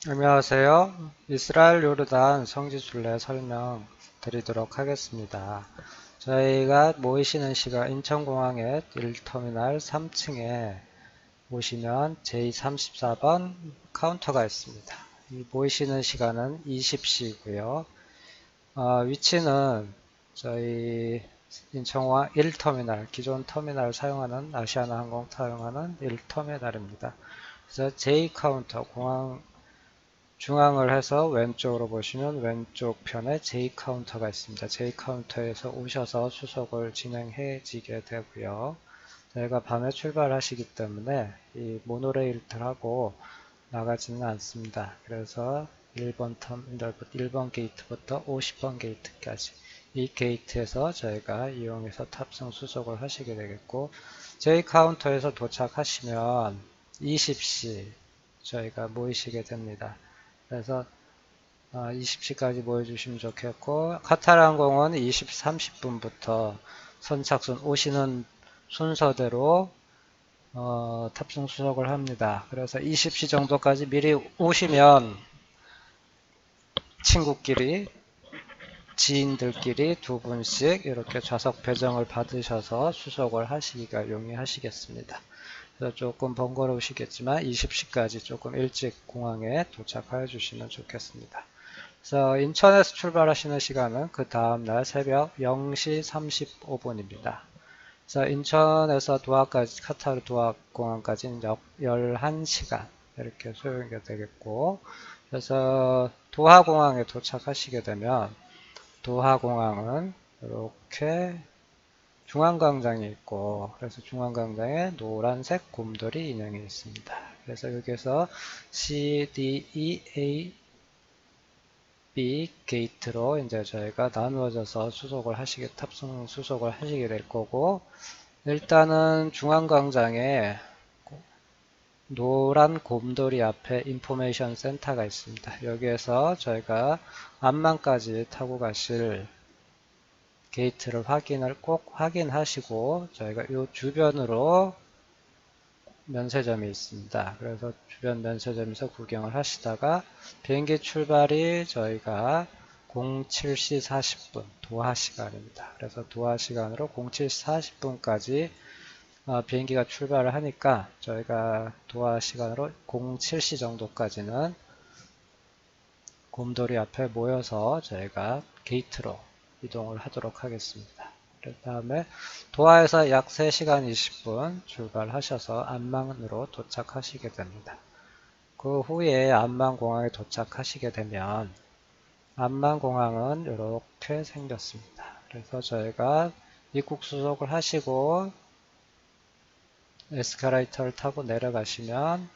안녕하세요. 이스라엘 요르단 성지순례 설명 드리도록 하겠습니다. 저희가 모이시는 시간 인천공항에 1터미널 3층에 오시면 J34번 카운터가 있습니다. 이 모이시는 시간은 20시고요. 위치는 저희 인천공항 1터미널, 기존 터미널 사용하는 아시아나항공 사용하는 1터미널입니다. 그래서 J 카운터, 공항 중앙을 해서 왼쪽으로 보시면 왼쪽 편에 J 카운터가 있습니다. J 카운터에서 오셔서 수속을 진행해지게 되고요. 저희가 밤에 출발하시기 때문에 이 모노레일 타고 나가지는 않습니다. 그래서 1번 터미널, 1번 게이트부터 50번 게이트까지 이 게이트에서 저희가 이용해서 탑승 수속을 하시게 되겠고, J 카운터에서 도착하시면 20시 저희가 모이시게 됩니다. 그래서 20시까지 모여주시면 좋겠고, 카타르항공은 20, 30분부터 선착순 오시는 순서대로 탑승 수속을 합니다. 그래서 20시 정도까지 미리 오시면 친구끼리, 지인들끼리 두 분씩 이렇게 좌석 배정을 받으셔서 수속을 하시기가 용이하시겠습니다. 그래서 조금 번거로우시겠지만 20시까지 조금 일찍 공항에 도착해 주시면 좋겠습니다. 그래서 인천에서 출발하시는 시간은 그 다음날 새벽 0시 35분입니다. 그래서 인천에서 도하까지, 카타르 도하 공항까지는 11시간 이렇게 소요가 되겠고, 그래서 도하 공항에 도착하시게 되면 도하 공항은 이렇게 중앙광장이 있고, 그래서 중앙광장에 노란색 곰돌이 인형이 있습니다. 그래서 여기서 C, D, E, A, B 게이트로 이제 저희가 나누어져서 탑승 수속을 하시게 될 거고, 일단은 중앙광장에 노란 곰돌이 앞에 인포메이션 센터가 있습니다. 여기에서 저희가 암만까지 타고 가실 게이트를 꼭 확인하시고, 저희가 이 주변으로 면세점이 있습니다. 그래서 주변 면세점에서 구경을 하시다가 비행기 출발이 저희가 07시 40분 도하 시간입니다. 그래서 도하 시간으로 07시 40분까지 비행기가 출발을 하니까 저희가 도하 시간으로 07시 정도까지는 곰돌이 앞에 모여서 저희가 게이트로 이동을 하도록 하겠습니다. 그 다음에 도하에서 약 3시간 20분 출발하셔서 암만으로 도착하시게 됩니다. 그 후에 암만공항에 도착하시게 되면 암만공항은 이렇게 생겼습니다. 그래서 저희가 입국 수속을 하시고 에스컬레이터를 타고 내려가시면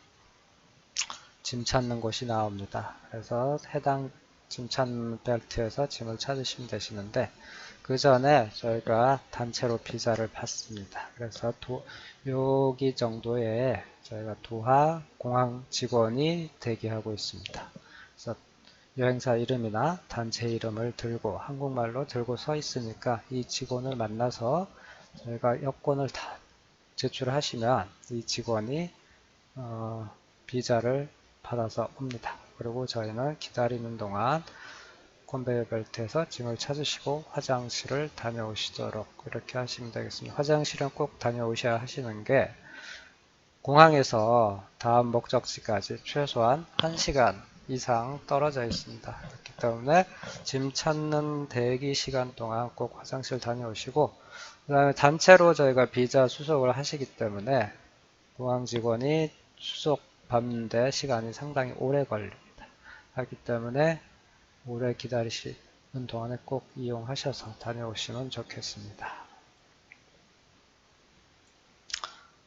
짐 찾는 곳이 나옵니다. 그래서 해당 짐 찾는 벨트에서 짐을 찾으시면 되시는데, 그 전에 저희가 단체로 비자를 받습니다. 그래서 여기 정도에 저희가 도하 공항 직원이 대기하고 있습니다. 그래서 여행사 이름이나 단체 이름을 들고 한국말로 들고 서 있으니까 이 직원을 만나서 저희가 여권을 다 제출하시면 이 직원이 비자를 받아서 옵니다. 그리고 저희는 기다리는 동안 컨베이어 벨트에서 짐을 찾으시고 화장실을 다녀오시도록 이렇게 하시면 되겠습니다. 화장실은 꼭 다녀오셔야 하시는 게 공항에서 다음 목적지까지 최소한 1시간 이상 떨어져 있습니다. 그렇기 때문에 짐 찾는 대기 시간 동안 꼭 화장실 다녀오시고, 그 다음에 단체로 저희가 비자 수속을 하시기 때문에 공항 직원이 수속 받는데 시간이 상당히 오래 걸립니다. 하기 때문에 오래 기다리시는 동안에 꼭 이용하셔서 다녀오시면 좋겠습니다.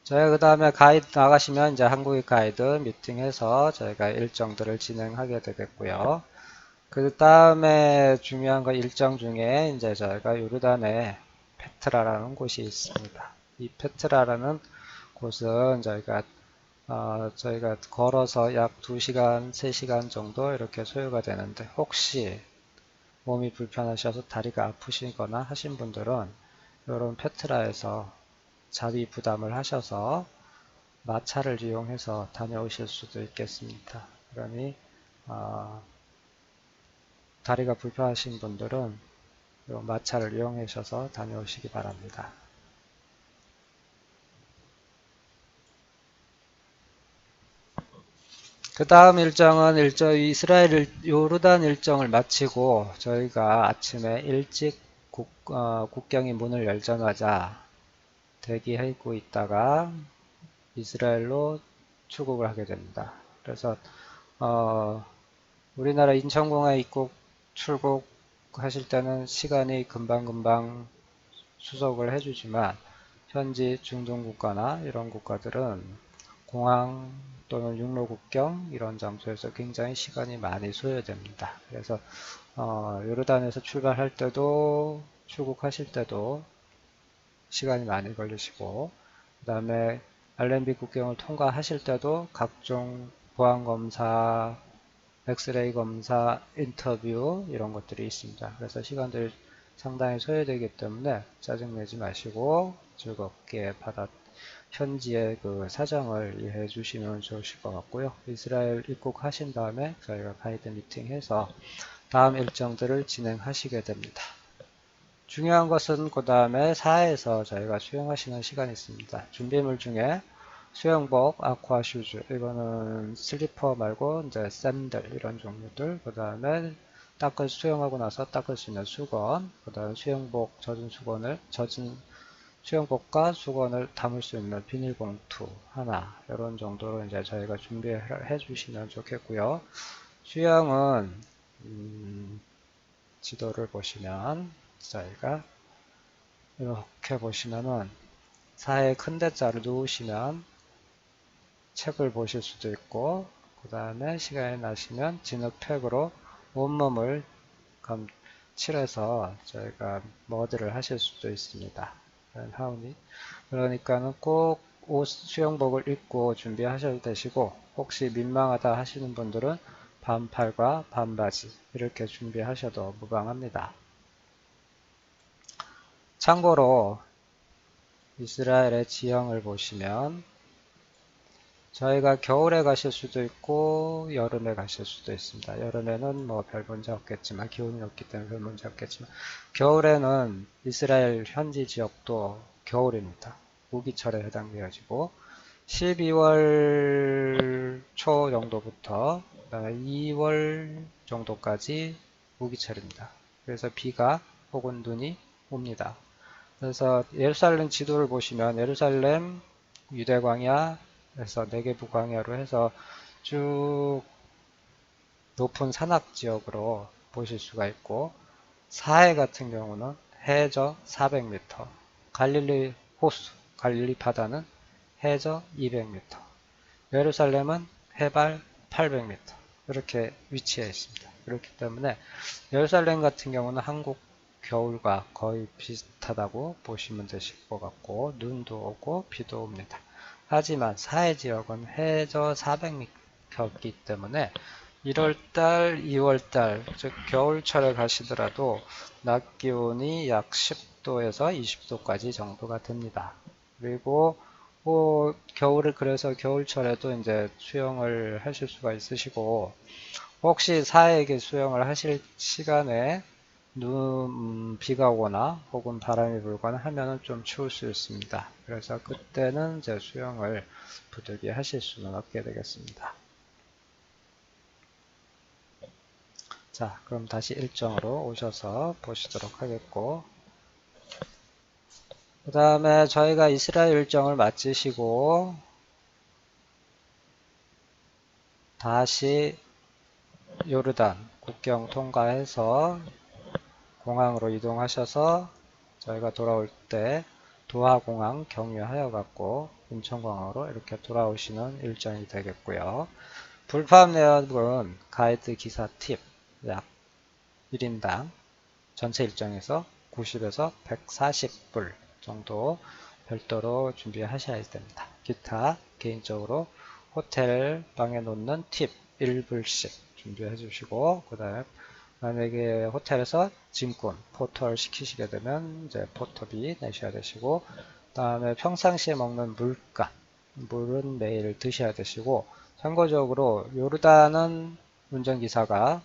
저희가 그 다음에 가이드 나가시면 이제 한국인 가이드 미팅해서 저희가 일정들을 진행하게 되겠고요. 그 다음에 중요한 거 일정 중에 이제 저희가 요르단에 페트라라는 곳이 있습니다. 이 페트라라는 곳은 저희가 걸어서 약 2시간, 3시간 정도 이렇게 소요가 되는데, 혹시 몸이 불편하셔서 다리가 아프시거나 하신 분들은 이런 페트라에서 자비 부담을 하셔서 마차를 이용해서 다녀오실 수도 있겠습니다. 그러니 다리가 불편하신 분들은 이 마차를 이용하셔서 다녀오시기 바랍니다. 그 다음 일정은 이스라엘 요르단 일정을 마치고 저희가 아침에 일찍 국경이 문을 열자마자 대기하고 있다가 이스라엘로 출국을 하게 됩니다. 그래서 우리나라 인천공항에 출국하실 때는 시간이 금방금방 수속을 해주지만 현지 중동 국가나 이런 국가들은 공항 또는 육로 국경 이런 장소에서 굉장히 시간이 많이 소요됩니다. 그래서 요르단에서 출발할 때도 출국하실 때도 시간이 많이 걸리시고 그 다음에 알렌비 국경을 통과하실 때도 각종 보안검사, 엑스레이 검사, 인터뷰 이런 것들이 있습니다. 그래서 시간들이 상당히 소요되기 때문에 짜증내지 마시고 즐겁게 현지의 그 사정을 이해해 주시면 좋으실 것 같고요. 이스라엘 입국하신 다음에 저희가 가이드 미팅해서 다음 일정들을 진행하시게 됩니다. 중요한 것은 그 다음에 4에서 저희가 수영하시는 시간이 있습니다. 준비물 중에 수영복, 아쿠아슈즈, 이거는 슬리퍼 말고 이제 샌들 이런 종류들, 그 다음에 수영하고 나서 닦을 수 있는 수건, 그 다음에 젖은 수영복과 수건을 담을 수 있는 비닐봉투 하나, 이런 정도로 이제 저희가 준비해 주시면 좋겠고요. 수영은 지도를 보시면 저희가 이렇게 보시면은 사에 큰 대자를 누우시면 책을 보실 수도 있고 그 다음에 시간이 나시면 진흙팩으로 온몸을 칠해서 저희가 머드를 하실 수도 있습니다. 그러니까는 꼭 수영복을 입고 준비하셔도 되시고 혹시 민망하다 하시는 분들은 반팔과 반바지 이렇게 준비하셔도 무방합니다. 참고로 이스라엘의 지형을 보시면 저희가 겨울에 가실 수도 있고 여름에 가실 수도 있습니다. 여름에는 뭐 별 문제 없겠지만 기온이 높기 때문에 별 문제 없겠지만 겨울에는 이스라엘 현지 지역도 겨울입니다. 우기철에 해당되어지고 12월 초 정도부터 2월 정도까지 우기철입니다. 그래서 비가 혹은 눈이 옵니다. 그래서 예루살렘 지도를 보시면 예루살렘, 유대광야에서 네게부 광야로 해서 쭉 높은 산악 지역으로 보실 수가 있고 사해 같은 경우는 해저 400m, 갈릴리 호수, 갈릴리 바다는 해저 200m, 예루살렘은 해발 800m 이렇게 위치해 있습니다. 그렇기 때문에 예루살렘 같은 경우는 한국 겨울과 거의 비슷하다고 보시면 되실 것 같고 눈도 오고 비도 옵니다. 하지만 사해 지역은 해저 400m이기 때문에 1월달, 2월달 즉 겨울철에 가시더라도 낮 기온이 약 10도에서 20도까지 정도가 됩니다. 그리고 그래서 겨울철에도 이제 수영을 하실 수가 있으시고 혹시 사해에게 수영을 하실 시간에 비가 오거나 혹은 바람이 불거나 하면은 좀 추울 수 있습니다. 그래서 그때는 이제 수영을 부득이 하실 수는 없게 되겠습니다. 자, 그럼 다시 일정으로 오셔서 보시도록 하겠고 그 다음에 저희가 이스라엘 일정을 마치시고 다시 요르단 국경 통과해서 공항으로 이동하셔서 저희가 돌아올 때 도하공항 경유하여 갖고 인천공항으로 이렇게 돌아오시는 일정이 되겠고요. 불파업 내역은 가이드 기사 팁 약 1인당 전체 일정에서 90에서 140불 정도 별도로 준비하셔야 됩니다. 기타 개인적으로 호텔 방에 놓는 팁 1불씩 준비해 주시고 그 다음에 만약에 호텔에서 짐꾼, 포터를 시키시게 되면 이제 포터비 내셔야 되시고 다음에 평상시에 먹는 물은 매일 드셔야 되시고 참고적으로 요르단은 운전기사가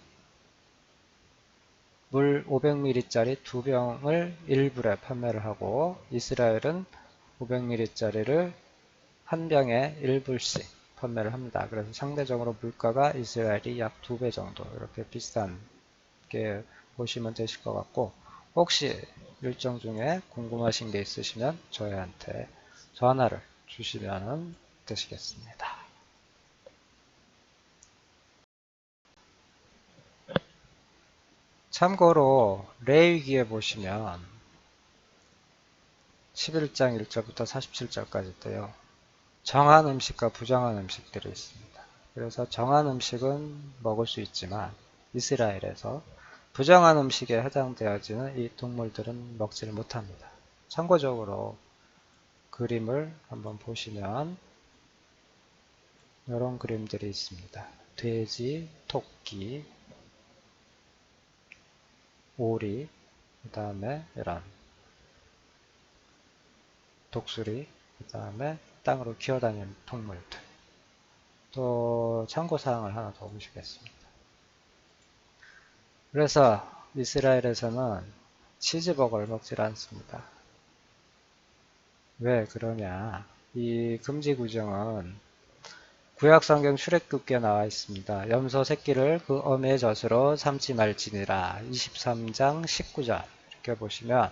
물 500ml짜리 2병을 1불에 판매를 하고 이스라엘은 500ml짜리를 한 병에 1불씩 판매를 합니다. 그래서 상대적으로 물가가 이스라엘이 약 2배 정도 이렇게 비싼 게 보시면 되실 것 같고, 혹시 일정 중에 궁금하신 게 있으시면 저희한테 전화를 주시면 되시겠습니다. 참고로 레위기에 보시면 11장 1절부터 47절까지 있대요. 정한 음식과 부정한 음식들이 있습니다. 그래서 정한 음식은 먹을 수 있지만 이스라엘에서 부정한 음식에 해당되어지는 이 동물들은 먹지를 못합니다. 참고적으로 그림을 한번 보시면 이런 그림들이 있습니다. 돼지, 토끼, 오리, 그 다음에 이런 독수리, 그 다음에 땅으로 기어다니는 동물들. 또 참고사항을 하나 더 보시겠습니다. 그래서 이스라엘에서는 치즈버거를 먹질 않습니다. 왜 그러냐? 이 금지 구정은 구약성경 출애굽기에 나와 있습니다. 염소 새끼를 그 엄의 젖으로 삼지 말지니라. 23장 19절 이렇게 보시면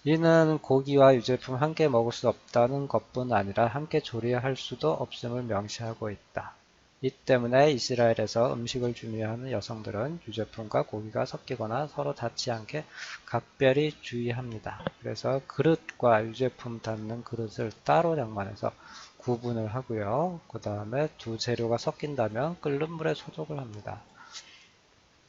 이는 고기와 유제품 함께 먹을 수 없다는 것뿐 아니라 함께 조리할 수도 없음을 명시하고 있다. 이 때문에 이스라엘에서 음식을 준비하는 여성들은 유제품과 고기가 섞이거나 서로 닿지 않게 각별히 주의합니다. 그래서 그릇과 유제품 닿는 그릇을 따로 장만해서 구분을 하고요. 그 다음에 두 재료가 섞인다면 끓는 물에 소독을 합니다.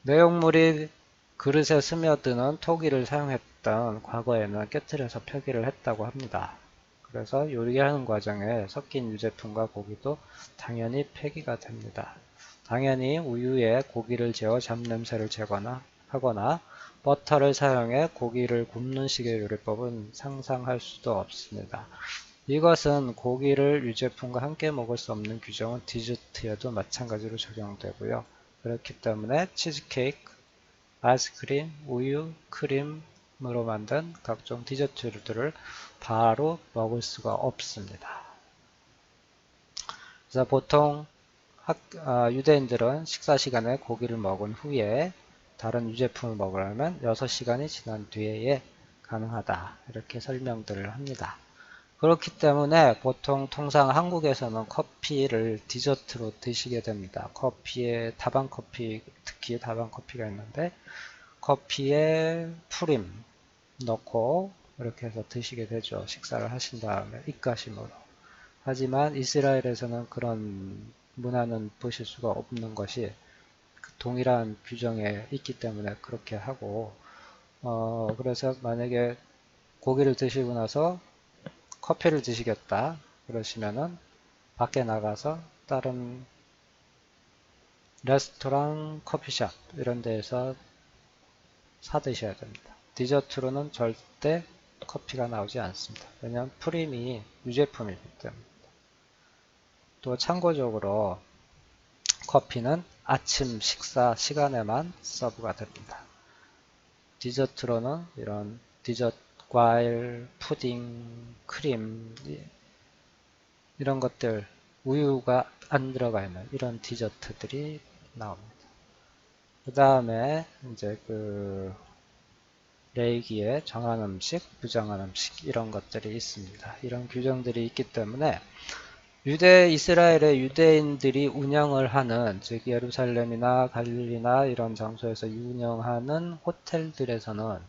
내용물이 그릇에 스며드는 토기를 사용했던 과거에는 깨트려서 표기를 했다고 합니다. 그래서 요리하는 과정에 섞인 유제품과 고기도 당연히 폐기가 됩니다. 당연히 우유에 고기를 재워 잡냄새를 하거나 버터를 사용해 고기를 굽는 식의 요리법은 상상할 수도 없습니다. 이것은 고기를 유제품과 함께 먹을 수 없는 규정은 디저트에도 마찬가지로 적용되고요. 그렇기 때문에 치즈케이크, 아이스크림, 우유, 크림으로 만든 각종 디저트들을 바로 먹을 수가 없습니다. 그래서 보통 유대인들은 식사 시간에 고기를 먹은 후에 다른 유제품을 먹으려면 6시간이 지난 뒤에 가능하다. 이렇게 설명들을 합니다. 그렇기 때문에 통상 한국에서는 커피를 디저트로 드시게 됩니다. 커피에 다방커피, 특히 다방커피가 있는데 커피에 프림 넣고 이렇게 해서 드시게 되죠. 식사를 하신 다음에 입가심으로. 하지만 이스라엘에서는 그런 문화는 보실 수가 없는 것이 동일한 규정에 있기 때문에 그렇게 하고, 그래서 만약에 고기를 드시고 나서 커피를 드시겠다 그러시면은 밖에 나가서 다른 레스토랑, 커피숍 이런 데에서 사 드셔야 됩니다. 디저트로는 절대 커피가 나오지 않습니다. 왜냐하면 프림이 유제품이기 때문에. 또 참고적으로 커피는 아침 식사 시간에만 서브가 됩니다. 디저트로는 이런 디저트, 과일, 푸딩, 크림 이런 것들, 우유가 안 들어가 있는 이런 디저트들이 나옵니다. 그 다음에 이제 레이기에 정한 음식, 부정한 음식 이런 것들이 있습니다. 이런 규정들이 있기 때문에 이스라엘의 유대인들이 운영을 하는, 즉 예루살렘이나 갈릴리나 이런 장소에서 운영하는 호텔들에서는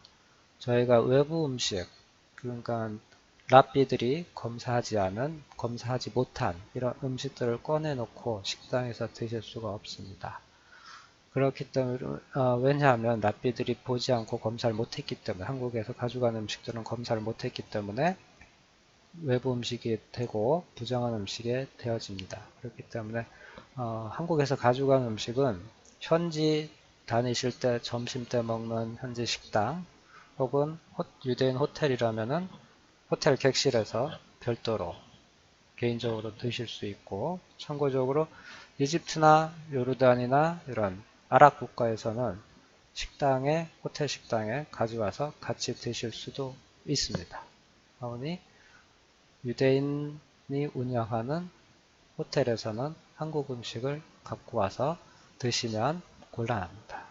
저희가 외부 음식, 그러니까 랍비들이 검사하지 못한 이런 음식들을 꺼내놓고 식당에서 드실 수가 없습니다. 그렇기 때문에 왜냐하면 랍비들이 보지 않고 검사를 못했기 때문에, 한국에서 가져간 음식들은 검사를 못했기 때문에 외부 음식이 되고 부정한 음식이 되어집니다. 그렇기 때문에 한국에서 가져간 음식은 현지 다니실 때 점심 때 먹는 현지 식당 혹은 유대인 호텔이라면은 호텔 객실에서 별도로 개인적으로 드실 수 있고, 참고적으로 이집트나 요르단이나 이런 아랍 국가에서는 식당에, 호텔 식당에 가져와서 같이 드실 수도 있습니다. 그러니 유대인이 운영하는 호텔에서는 한국 음식을 갖고 와서 드시면 곤란합니다.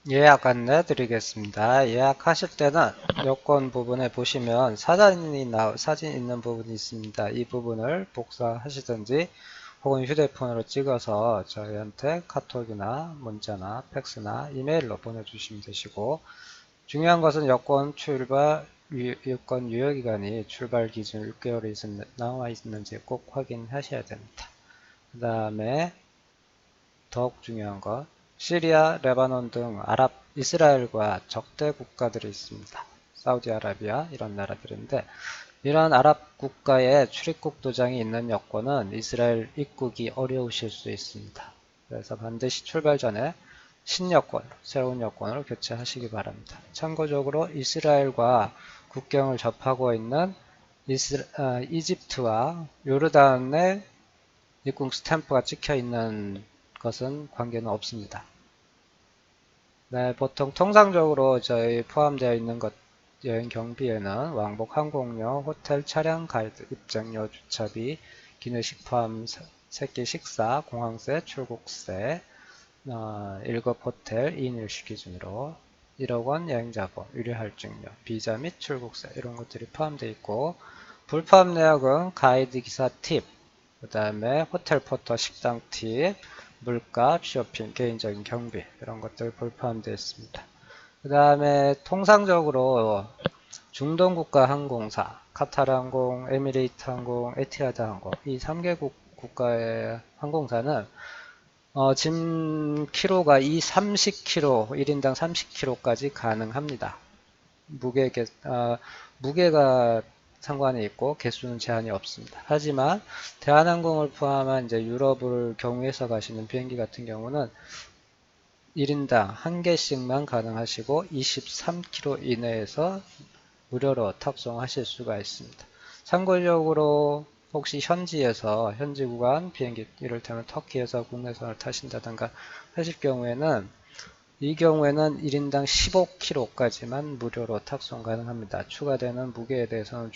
예약 안내 드리겠습니다. 예약하실 때는 여권 부분에 보시면 사진 있는 부분이 있습니다. 이 부분을 복사하시든지 혹은 휴대폰으로 찍어서 저희한테 카톡이나 문자나 팩스나 이메일로 보내주시면 되시고, 중요한 것은 여권 유효기간이 출발 기준 6개월이 나와 있는지 꼭 확인하셔야 됩니다. 그 다음에 더욱 중요한 것, 시리아, 레바논 등 이스라엘과 적대 국가들이 있습니다. 사우디아라비아 이런 나라들인데, 이런 아랍 국가에 출입국 도장이 있는 여권은 이스라엘 입국이 어려우실 수 있습니다. 그래서 반드시 출발 전에 새로운 여권을 교체하시기 바랍니다. 참고적으로 이스라엘과 국경을 접하고 있는 이집트와 요르단의 입국 스탬프가 찍혀 있는 것은 관계는 없습니다. 네, 보통 통상적으로 저희 포함되어 있는 여행 경비에는 왕복 항공료, 호텔 차량 가이드, 입장료, 주차비, 기내식 포함 새끼 식사, 공항세, 출국세, 1급 호텔 2인 일식 기준으로 1억 원 여행자본, 유료할증료, 비자 및 출국세 이런 것들이 포함되어 있고, 불포함 내역은 가이드 기사 팁, 그 다음에 호텔 포터 식당 팁, 물값, 쇼핑, 개인적인 경비 이런 것들 불포함되어 있습니다. 그 다음에 통상적으로 중동 국가 항공사, 카타르 항공, 에미레이트 항공, 에티하드 항공 이 3개국 국가의 항공사는 짐 키로가 30kg, 1인당 30kg까지 가능합니다. 무게가 상관이 있고 개수는 제한이 없습니다. 하지만 대한항공을 포함한 이제 유럽을 경유해서 가시는 비행기 같은 경우는 1인당 1개씩만 가능하시고 23km 이내에서 무료로 탑승하실 수가 있습니다. 참고적으로 혹시 현지 구간 비행기, 이를테면 터키에서 국내선을 타신다든가 하실 경우에는, 이 경우에는 1인당 15kg까지만 무료로 탑승 가능합니다. 추가되는 무게에 대해서는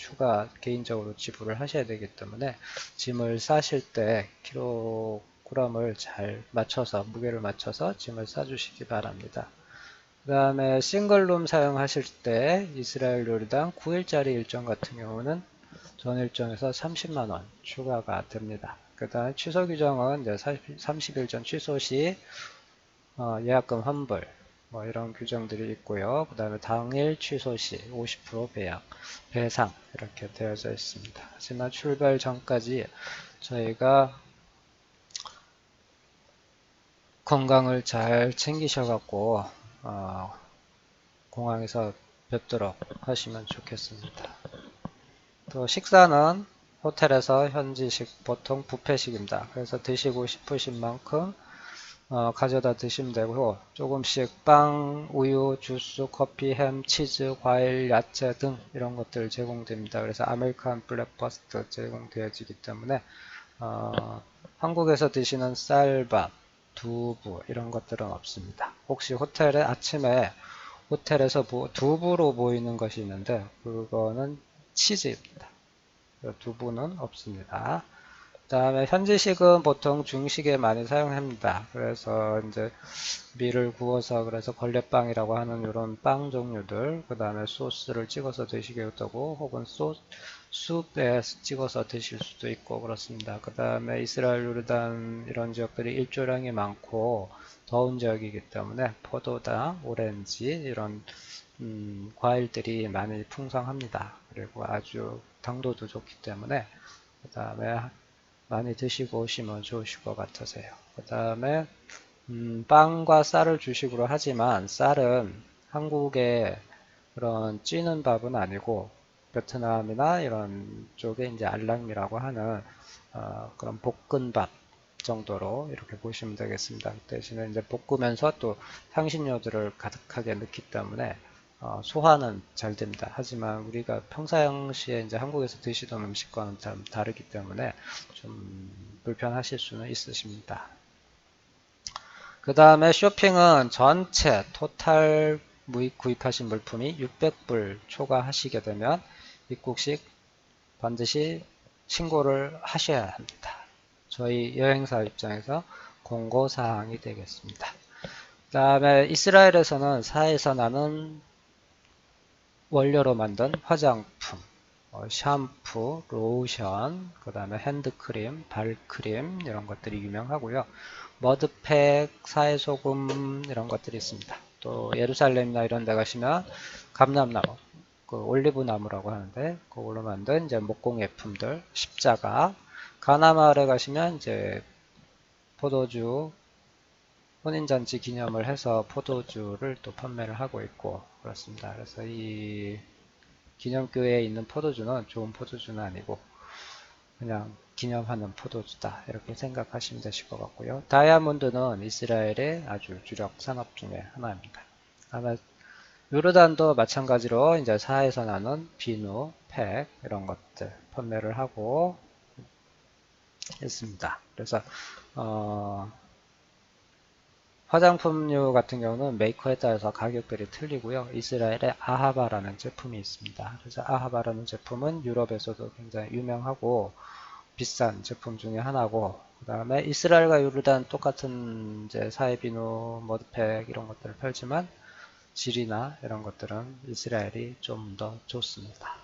개인적으로 지불을 하셔야 되기 때문에 짐을 싸실 때 킬로그램을 무게를 맞춰서 짐을 싸주시기 바랍니다. 그 다음에 싱글룸 사용하실 때 이스라엘 요르단 9일짜리 일정 같은 경우는 전 일정에서 30만원 추가가 됩니다. 그 다음에 취소 규정은 이제 30일 전 취소 시 예약금 환불 이런 규정들이 있고요. 그 다음에 당일 취소 시 50% 배상 이렇게 되어져 있습니다. 하지만 출발 전까지 저희가 건강을 잘 챙기셔갖고 공항에서 뵙도록 하시면 좋겠습니다. 또 식사는 호텔에서 현지식 보통 뷔페식입니다. 그래서 드시고 싶으신 만큼 가져다 드시면 되고, 조금씩 빵, 우유, 주스, 커피, 햄, 치즈, 과일, 야채 등 이런 것들 제공됩니다. 그래서 아메리칸 블랙퍼스트 제공되어지기 때문에 한국에서 드시는 쌀밥, 두부 이런 것들은 없습니다. 혹시 아침에 호텔에서 두부로 보이는 것이 있는데 그거는 치즈입니다. 두부는 없습니다. 그 다음에 현지식은 보통 중식에 많이 사용합니다. 그래서 이제 밀을 구워서 그래서 걸레빵이라고 하는 이런 빵 종류들, 그 다음에 소스를 찍어서 드시기도 하고, 혹은 숲에 찍어서 드실 수도 있고 그렇습니다. 그 다음에 이스라엘, 요르단 이런 지역들이 일조량이 많고 더운 지역이기 때문에 포도당, 오렌지 이런 과일들이 많이 풍성합니다. 그리고 아주 당도도 좋기 때문에 그 다음에 많이 드시고 오시면 좋으실 것 같으세요. 그 다음에 빵과 쌀을 주식으로 하지만 쌀은 한국의 그런 찌는 밥은 아니고 베트남이나 이런 쪽에 이제 알랑미라고 하는 그런 볶은밥 정도로 이렇게 보시면 되겠습니다. 대신에 이제 볶으면서 또 향신료들을 가득하게 넣기 때문에 소화는 잘 됩니다. 하지만 우리가 평상시에 이제 한국에서 드시던 음식과는 좀 다르기 때문에 좀 불편하실 수는 있으십니다. 그 다음에 쇼핑은 전체 토탈 구입하신 물품이 600불 초과하시게 되면 입국식 반드시 신고를 하셔야 합니다. 저희 여행사 입장에서 공고사항이 되겠습니다. 그 다음에 이스라엘에서는 사에서 나는 원료로 만든 화장품, 샴푸, 로션, 그 다음에 핸드크림, 발크림 이런 것들이 유명하고요. 머드팩, 사해소금 이런 것들이 있습니다. 또 예루살렘이나 이런 데 가시면 감람나무, 그 올리브나무라고 하는데 그걸로 만든 이제 목공예품들, 십자가, 가나마을에 가시면 이제 포도주, 혼인잔치 기념을 해서 포도주를 또 판매를 하고 있고 그렇습니다. 그래서 이 기념교회에 있는 포도주는 좋은 포도주는 아니고 그냥 기념하는 포도주다 이렇게 생각하시면 되실 것 같고요. 다이아몬드는 이스라엘의 아주 주력 산업 중에 하나입니다. 아마 요르단도 마찬가지로 이제 사에서 나는 비누, 팩 이런 것들 판매를 하고 있습니다. 그래서 화장품류 같은 경우는 메이커에 따라서 가격들이 틀리고요. 이스라엘에 아하바라는 제품이 있습니다. 그래서 아하바라는 제품은 유럽에서도 굉장히 유명하고 비싼 제품 중에 하나고, 그 다음에 이스라엘과 요르단 똑같은 이제 사이비누, 머드팩 이런 것들을 팔지만 질이나 이런 것들은 이스라엘이 좀 더 좋습니다.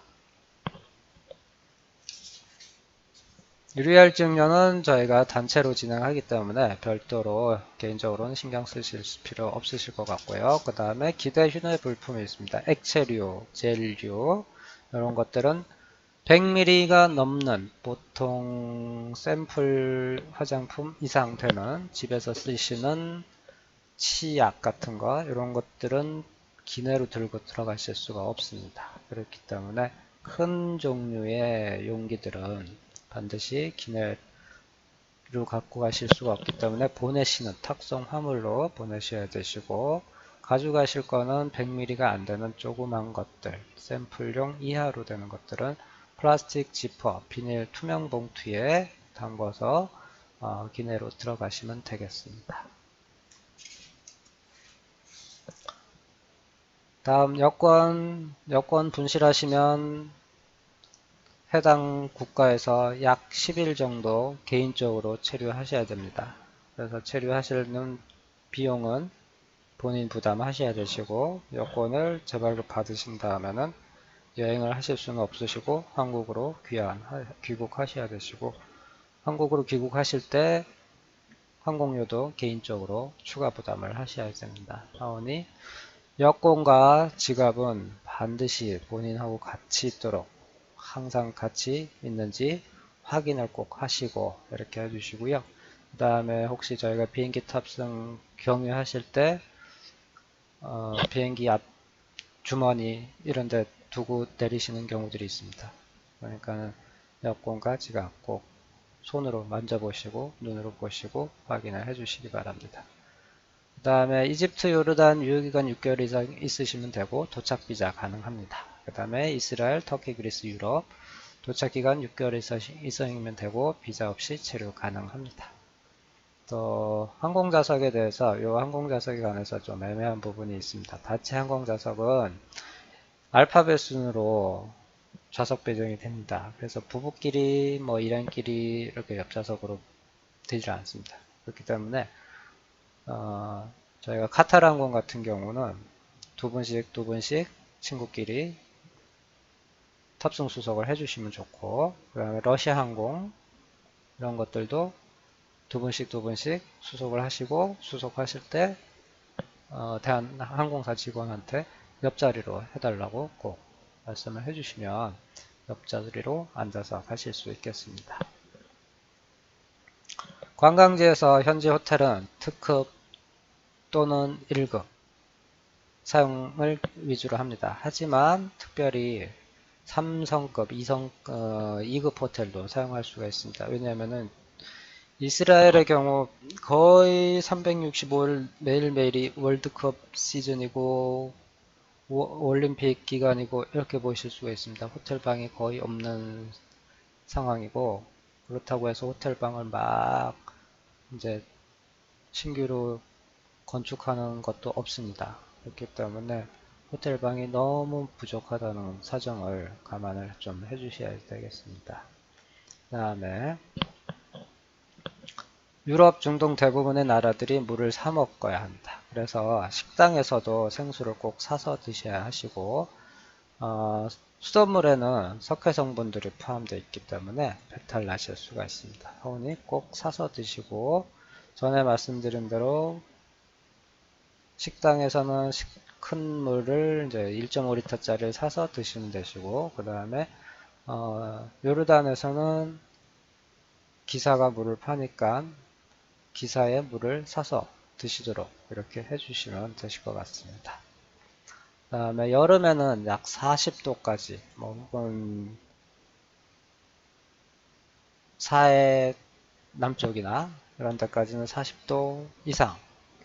유리알증료는 저희가 단체로 진행하기 때문에 별도로 개인적으로는 신경 쓰실 필요 없으실 것 같고요. 그 다음에 기대 휴대 물품이 있습니다. 액체류, 젤류 이런 것들은 100ml가 넘는 보통 샘플 화장품 이상 되는 집에서 쓰시는 치약 같은 거 이런 것들은 기내로 들고 들어가실 수가 없습니다. 그렇기 때문에 큰 종류의 용기들은 반드시 기내로 갖고 가실 수가 없기 때문에 보내시는 탁송 화물로 보내셔야 되시고, 가져가실 거는 100ml가 안 되는 조그만 것들, 샘플용 이하로 되는 것들은 플라스틱 지퍼, 비닐 투명 봉투에 담궈서 기내로 들어가시면 되겠습니다. 다음 여권 분실하시면 해당 국가에서 약 10일 정도 개인적으로 체류하셔야 됩니다. 그래서 체류하시는 비용은 본인 부담하셔야 되시고, 여권을 재발급 받으신 다음에는 여행을 하실 수는 없으시고 한국으로 귀국하셔야 되시고, 한국으로 귀국하실 때 항공료도 개인적으로 추가 부담을 하셔야 됩니다. 하오니 여권과 지갑은 반드시 본인하고 같이 있도록 항상 같이 있는지 확인을 꼭 하시고 이렇게 해주시고요. 그 다음에 혹시 저희가 비행기 탑승 경유하실 때 비행기 앞 주머니 이런 데 두고 내리시는 경우들이 있습니다. 그러니까 여권과 지갑 꼭 손으로 만져보시고 눈으로 보시고 확인을 해주시기 바랍니다. 그 다음에 이집트, 요르단 유효기간 6개월 이상 있으시면 되고 도착 비자 가능합니다. 그 다음에 이스라엘, 터키, 그리스, 유럽 도착 기간 6개월 이상이면 되고 비자 없이 체류 가능합니다. 또 항공좌석에 대해서 이 항공좌석에 관해서 좀 애매한 부분이 있습니다. 다치 항공좌석은 알파벳 순으로 좌석 배정이 됩니다. 그래서 부부끼리 뭐 일행끼리 이렇게 옆좌석으로 되질 않습니다. 그렇기 때문에 저희가 카타르 항공 같은 경우는 두 분씩 친구끼리 탑승 수속을 해주시면 좋고, 그 다음에 러시아 항공 이런 것들도 두 분씩 수속을 하시고, 수속하실 때 대한항공사 직원한테 옆자리로 해달라고 꼭 말씀을 해주시면 옆자리로 앉아서 가실 수 있겠습니다. 관광지에서 현지 호텔은 특급 또는 1급 사용을 위주로 합니다. 하지만 특별히 3성급, 2급 호텔도 사용할 수가 있습니다. 왜냐하면은 이스라엘의 경우 거의 365일 매일매일이 월드컵 시즌이고 올림픽 기간이고 이렇게 보실 수가 있습니다. 호텔방이 거의 없는 상황이고, 그렇다고 해서 호텔방을 막 이제 신규로 건축하는 것도 없습니다. 그렇기 때문에 호텔방이 너무 부족하다는 사정을 감안을 좀 해주셔야 되겠습니다. 그 다음에 유럽, 중동 대부분의 나라들이 물을 사 먹어야 한다. 그래서 식당에서도 생수를 꼭 사서 드셔야 하시고, 수돗물에는 석회 성분들이 포함되어 있기 때문에 배탈 나실 수가 있습니다. 그러니 꼭 사서 드시고, 전에 말씀드린 대로 식당에서는 큰 물을 이제 1.5리터짜리를 사서 드시면 되시고, 그 다음에 요르단에서는 기사가 물을 파니까 기사의 물을 사서 드시도록 이렇게 해주시면 되실 것 같습니다. 그 다음에 여름에는 약 40도까지, 혹은 사해 남쪽이나 이런 데까지는 40도 이상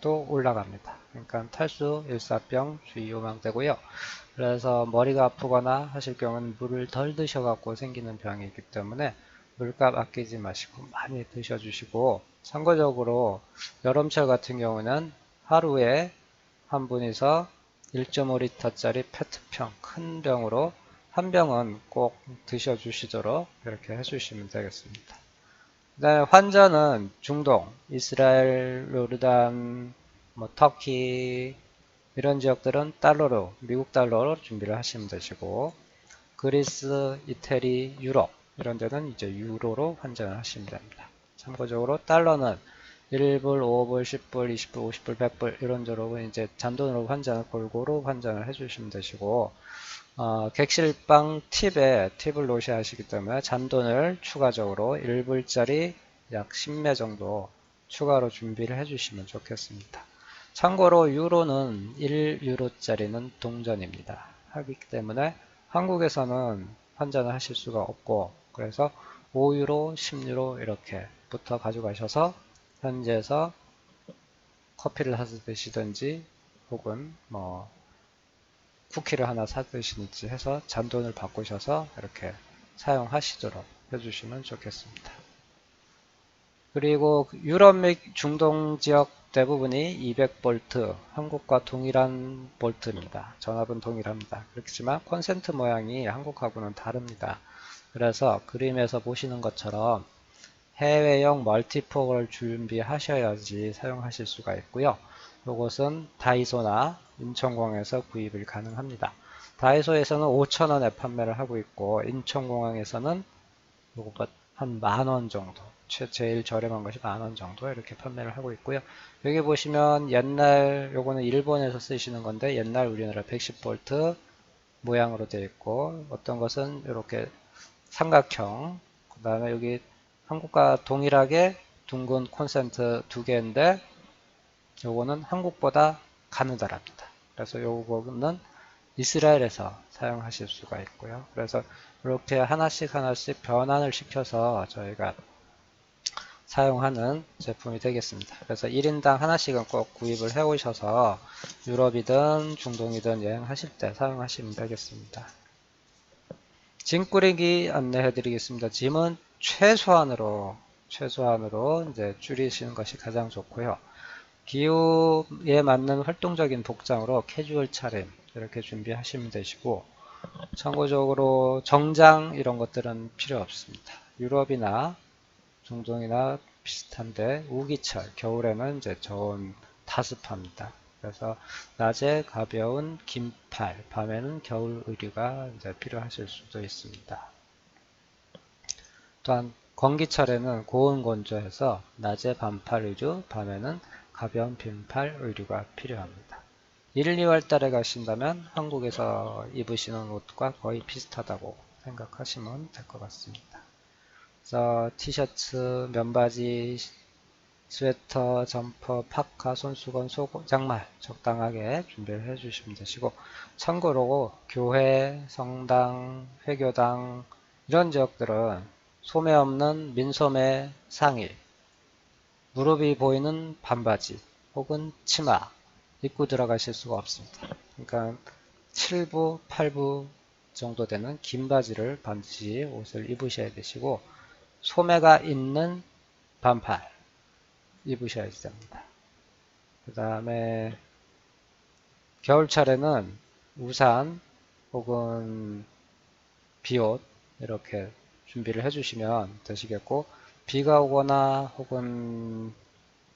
또 올라갑니다. 그러니까 탈수, 일사병 주의 요망되고요. 그래서 머리가 아프거나 하실 경우는 물을 덜 드셔갖고 생기는 병이기 때문에 물값 아끼지 마시고 많이 드셔주시고, 참고적으로 여름철 같은 경우는 하루에 한 분이서 1.5리터짜리 페트병 큰 병으로 한 병은 꼭 드셔주시도록 이렇게 해주시면 되겠습니다. 그다음에 환전은 중동, 이스라엘, 요르단, 터키 이런 지역들은 달러로, 미국 달러로 준비를 하시면 되시고, 그리스, 이태리, 유럽 이런 데는 이제 유로로 환전을 하시면 됩니다. 참고적으로 달러는 1불, 5불, 10불, 20불, 50불, 100불 이런 쪽으로 이제 잔돈으로 환전을 골고루 환전을 해주시면 되시고, 객실방 팁에 팁을 놓으셔야 하시기 때문에 잔돈을 추가적으로 1불짜리 약 10매 정도 추가로 준비를 해주시면 좋겠습니다. 참고로 유로는 1유로짜리는 동전입니다. 하기 때문에 한국에서는 환전을 하실 수가 없고, 그래서 5유로, 10유로 이렇게부터 가져가셔서 현지에서 커피를 사서 드시든지 혹은 쿠키를 하나 사드시는지 해서 잔돈을 바꾸셔서 이렇게 사용하시도록 해주시면 좋겠습니다. 그리고 유럽 및 중동 지역 대부분이 200V, 한국과 동일한 볼트입니다. 전압은 동일합니다. 그렇지만 콘센트 모양이 한국하고는 다릅니다. 그래서 그림에서 보시는 것처럼 해외용 멀티폴을 준비하셔야지 사용하실 수가 있고요. 이것은 다이소나 인천공항에서 구입이 가능합니다. 다이소에서는 5,000원에 판매를 하고 있고, 인천공항에서는 요거 한 10,000원 정도, 제일 저렴한 것이 10,000원 정도 이렇게 판매를 하고 있고요. 여기 보시면 옛날, 요거는 일본에서 쓰시는 건데 옛날 우리나라 110V 모양으로 되어 있고, 어떤 것은 이렇게 삼각형, 그 다음에 여기 한국과 동일하게 둥근 콘센트 두 개인데 요거는 한국보다 가느다랍니다. 그래서 요거는 이스라엘에서 사용하실 수가 있고요. 그래서 이렇게 하나씩 변환을 시켜서 저희가 사용하는 제품이 되겠습니다. 그래서 1인당 하나씩은 꼭 구입을 해 오셔서 유럽이든 중동이든 여행하실 때 사용하시면 되겠습니다. 짐 꾸리기 안내해 드리겠습니다. 짐은 최소한으로 이제 줄이시는 것이 가장 좋고요. 기후에 맞는 활동적인 복장으로 캐주얼 차림 이렇게 준비하시면 되시고, 참고적으로 정장 이런 것들은 필요 없습니다. 유럽이나 중동이나 비슷한데 우기철 겨울에는 이제 저온 다습합니다. 그래서 낮에 가벼운 긴팔, 밤에는 겨울 의류가 이제 필요하실 수도 있습니다. 또한 건기철에는 고온 건조해서 낮에 반팔 의류, 밤에는 가벼운 빈팔 의류가 필요합니다. 1, 2월 달에 가신다면 한국에서 입으시는 옷과 거의 비슷하다고 생각하시면 될 것 같습니다. 그래서 티셔츠, 면바지, 스웨터, 점퍼, 파카, 손수건, 속옷, 장말 적당하게 준비를 해주시면 되시고, 참고로 교회, 성당, 회교당 이런 지역들은 소매 없는 민소매 상의, 무릎이 보이는 반바지 혹은 치마 입고 들어가실 수가 없습니다. 그러니까 7부, 8부 정도 되는 긴 바지를 반드시 옷을 입으셔야 되시고 소매가 있는 반팔 입으셔야 됩니다. 그 다음에 겨울철에는 우산 혹은 비옷 이렇게 준비를 해주시면 되시겠고 비가 오거나 혹은